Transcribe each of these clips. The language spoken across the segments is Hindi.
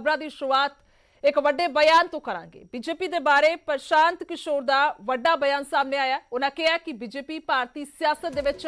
खबरां दी शुरुआत एक वड्डे बयान तो करांगे। बीजेपी दे बारे प्रशांत किशोर दा वड्डा बयान सामने आया। उन्होंने कहा कि बीजेपी भारतीय सियासत दे विच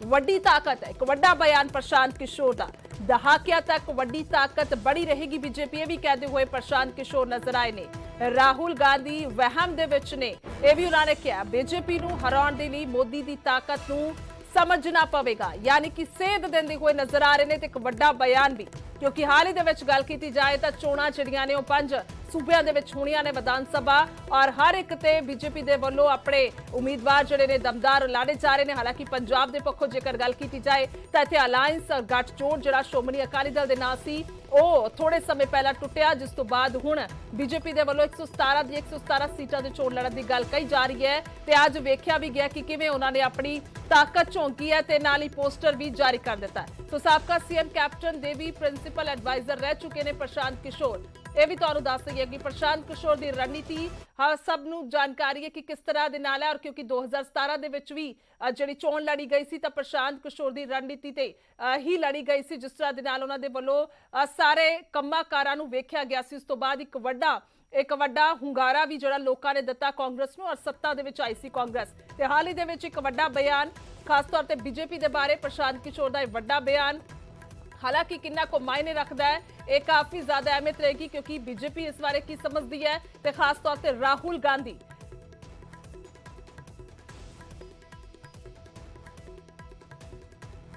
वड्डी ताकत है। एक वड्डा बयान प्रशांत किशोर दा, दहाकियां तक वड्डी ताकत बड़ी रहेगी बीजेपी, ये भी कहते हुए प्रशांत किशोर नजर आए ने। राहुल गांधी वहम दे विच ने, यह भी उन्होंने कहा बीजेपी नूं हराउण दे लई मोदी दी ताकत नूं समझना पवेगा, यानी कि सेध देंदे हुए नजर आ रहे हैं। एक वड्डा बयान भी, क्योंकि हाल ही दे विच गल कीती जाए तो चोणां जिहड़ियां ने 5 सूबियां दे विच होणीआं ने विधान सभा, और हर एक ते बीजेपी दे वल्लों अपने उम्मीदवार जिहड़े ने दमदार लाने जा रहे हैं। हालांकि पंजाब दे पक्षों जेकर गल कीती जाए तो इत्थे अलायंस गठजोड़ जिहड़ा श्रोमणी अकाली दल दे नाल सी ਉਹ थोड़े समय पहला टुटिया, जिस तो बाद हुण बीजेपी दे वल्लों 117 दी 117 सीटां दे चोण लड़न की गल कही जा रही है। ते अज वेख्या भी गया कि किवें उन्होंने अपनी ताकत झोंकी है ते नाल ही पोस्टर भी जारी कर दिता है। तो साबका सीएम कैप्टन दे भी प्रिंसीपल एडवाइजर रह चुके ने प्रशांत किशोर। यह भी तुहानूं दस दईए कि प्रशांत किशोर की रणनीति हाँ सब नूं जानकारी है कि किस तरह दे नाल है, और क्योंकि 2017 दे विच भी जिहड़ी चोण लड़ी गई सी तो प्रशांत किशोर की रणनीति ते ही लड़ी गई सी, जिस तरह दे नाल उन्हां दे वल्लों सारे कंमां कारां नूं वेख्या गया सी। उस तो बाद एक वड्डा हुंगारा भी जिहड़ा लोकां ने दिता कांग्रेस नूं, और सत्ता दे विच आई सी कांग्रेस। ते हाल ही दे विच एक वड्डा बयान खास तौर ते बीजेपी दे बारे प्रशांत किशोर दा वड्डा बयान, हालांकि किन्ना को मायने रखता है ये काफी ज्यादा अहमियत रहेगी, क्योंकि बीजेपी इस बारे की समझती है ते खास तौर पे Rahul Gandhi.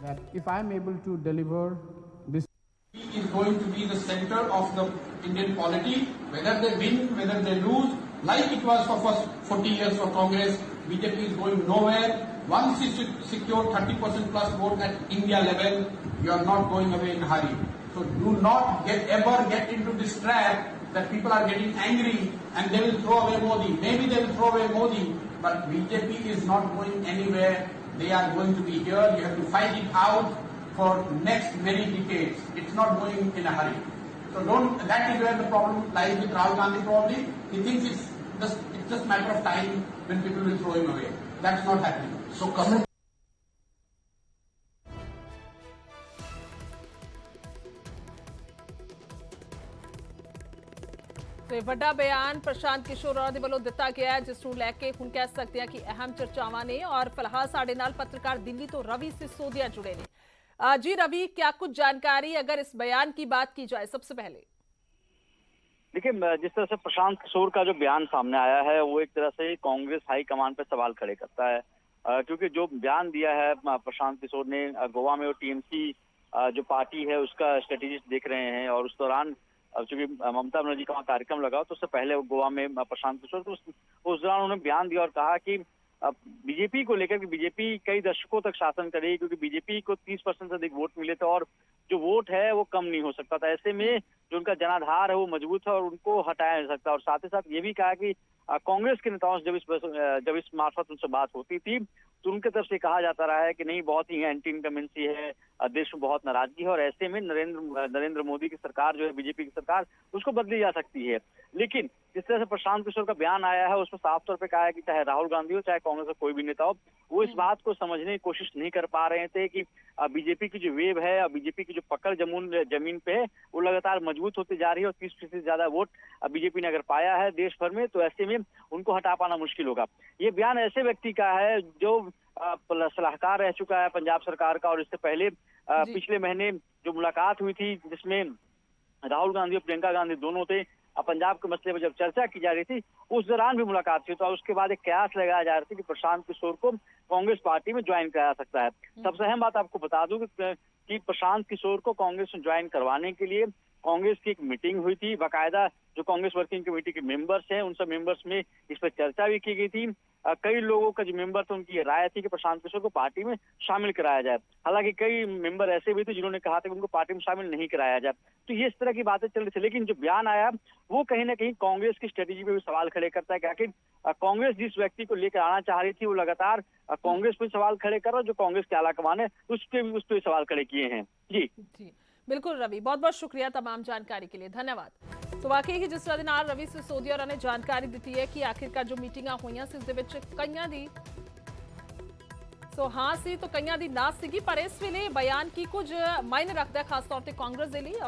That if I am able to deliver this, he is going to be the center of the Indian polity, whether they win, whether they lose, like it was for first 40 years for Congress. BJP is going nowhere. Once you secure 30% plus vote at India level, you are not going away in a hurry. So do not ever get into this trap that people are getting angry and they will throw away Modi. Maybe they will throw away Modi, but BJP is not going anywhere. They are going to be here. You have to fight it out for next many decades. It's not going in a hurry. So don't. That is where the problem lies with Rahul Gandhi. Probably he thinks it's just matter of time when people will throw him away. That's not happening. So coming. तो वड्डा बयान प्रशांत किशोर होरां दे वल्लों दिता गया है, जिस नूं लैके हुण कह सकते हैं कि अहम चर्चावां ने। और फिलहाल साडे नाल पत्रकार दिल्ली तो रवि सिसोदिया जुड़े ने। जी रवि, क्या कुछ जानकारी अगर इस बयान की बात की जाए सबसे पहले? देखिए, जिस तरह से प्रशांत किशोर का जो बयान सामने आया है वो एक तरह से कांग्रेस हाईकमान पर सवाल खड़े करता है, क्योंकि जो बयान दिया है प्रशांत किशोर ने गोवा में, वो टीएमसी जो पार्टी है उसका स्ट्रेटेजिस्ट देख रहे हैं, और उस दौरान चूंकि ममता बनर्जी का कार्यक्रम लगा तो उससे पहले गोवा में प्रशांत किशोर, तो उस दौरान उन्होंने बयान दिया और कहा कि बीजेपी को लेकर कि बीजेपी कई दशकों तक शासन करेगी, क्योंकि बीजेपी को 30% से अधिक वोट मिले थे और जो वोट है वो कम नहीं हो सकता था। ऐसे में जो उनका जनाधार है वो मजबूत है और उनको हटाया नहीं सकता। और साथ ही साथ ये भी कहा कि कांग्रेस के नेताओं से जब इस मार्फत उनसे बात होती थी तो उनके तरफ से कहा जाता रहा है कि नहीं, बहुत ही एंटी इनकमेंसी है, देश में बहुत नाराजगी है, और ऐसे में नरेंद्र मोदी की सरकार जो है, बीजेपी की सरकार, उसको बदली जा सकती है। लेकिन जिस तरह से प्रशांत किशोर का बयान आया है उसमें साफ तौर पे कहा है कि चाहे राहुल गांधी हो, चाहे कांग्रेस का कोई भी नेता हो, वो इस बात को समझने की कोशिश नहीं कर पा रहे थे कि बीजेपी की जो वेव है, बीजेपी की जो पकड़ जमीन पे है, वो लगातार मजबूत होती जा रही है, और 30% से ज्यादा वोट बीजेपी ने अगर पाया है देश भर में, तो ऐसे में उनको हटा पाना मुश्किल होगा। ये बयान ऐसे व्यक्ति का है जो सलाहकार रह चुका है पंजाब सरकार का, और इससे पहले पिछले महीने जो मुलाकात हुई थी जिसमें राहुल गांधी और प्रियंका गांधी दोनों थे, पंजाब के मसले पर जब चर्चा की जा रही थी उस दौरान भी मुलाकात थी। तो उसके बाद एक कयास लगाया जा रहा था कि प्रशांत किशोर को कांग्रेस पार्टी में ज्वाइन कराया सकता है। सबसे अहम बात आपको बता दूं कि प्रशांत किशोर को कांग्रेस में ज्वाइन करवाने के लिए कांग्रेस की एक मीटिंग हुई थी, बाकायदा जो कांग्रेस वर्किंग कमेटी के मेंबर्स हैं उन सब मेंबर्स में इस पर चर्चा भी की गई थी। कई लोगों का जो मेंबर थे उनकी राय थी कि प्रशांत किशोर को पार्टी में शामिल कराया जाए। हालांकि कई मेंबर ऐसे भी थे जिन्होंने कहा था कि उनको पार्टी में शामिल नहीं कराया जाए। तो ये इस तरह की बातें चल रही थी, लेकिन जो बयान आया वो कहीं ना कहीं कांग्रेस की स्ट्रेटेजी पे भी सवाल खड़े करता है कि आखिर कांग्रेस जिस व्यक्ति को लेकर आना चाह रही थी वो लगातार कांग्रेस पे सवाल खड़े कर रहा है, जो कांग्रेस के आलाकमान है उस पर सवाल खड़े किए हैं। जी बिल्कुल रवि, बहुत बहुत शुक्रिया तमाम जानकारी के लिए, धन्यवाद। तो वाकई ही जिस तरह रवि सिसोदिया ने जानकारी दी है कि आखिरकार जो मीटिंगां हुई सी कईयां दी हाँ सी तो कईयां दी ना सी, पर इस वेले बयान की कुछ मायने रखता है खास तौर पर कांग्रेस के लिए।